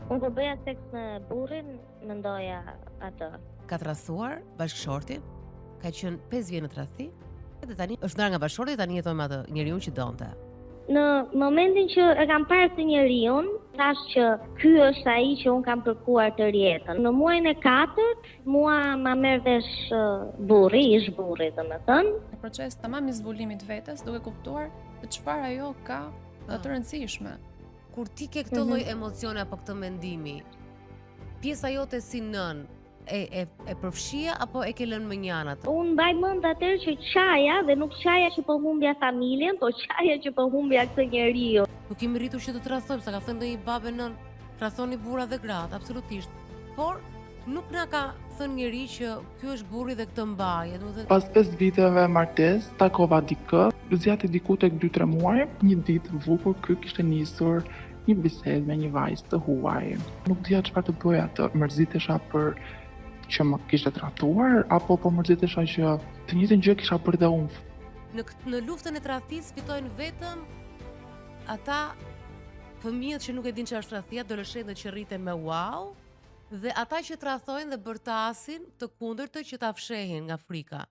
Unë kur bëja seks me burrin, mendoja atë. Ka tradhuar bashkëshorti, ka qenë 5 vjet në tradhti, dhe tani është ndarë nga bashkëshorti, tani jeton me atë njeriu që donte. Në momentin që e kam parë të njeriu, thash që ky është ai që unë kam kërkuar të rjetën. Në muajin e 4, mua ma merr vesh burri, ish burri domethënë. Në proces tamam i zbulimit vetes, duke kuptuar se çfarë ajo ka të rëndësishme. Kur ti ke këtë lloj emocione apo këtë mendimi, pjesa jote si nën e përfshija apo e ke lënë më njanë atë? Unë mbaj mend atëherë që qaja, dhe nuk qaja që po humbja familjen, po qaja që po humbja këtë njeriu. Nuk kemi rritur që të tradhtojmë, sa ka thënë ndonjë babë nën, tradhoni burra dhe gratë, absolutisht. Por nuk na ka thënë njeri që ky është burri dhe këtë mbaje, domethënë. Pas 5 viteve martesë, takova dikë, zgjati diku tek 2-3 muaj, një ditë bukur ky kishte nisur një bisedë me një vajzë të huaj. Nuk dija çfarë të bëja, të mërzitesha për që më kishte trahtuar apo po mërzitesha që të njëjtën gjë kisha bërë dhe unë. Në luftën e tradhtisë fitojnë vetëm ata fëmijët që nuk e dinë çfarë është tradhtia, adoleshentët që rriten me wow, dhe ata që tradhtojnë dhe bërtasin të kundërtën që ta fshehin nga frika.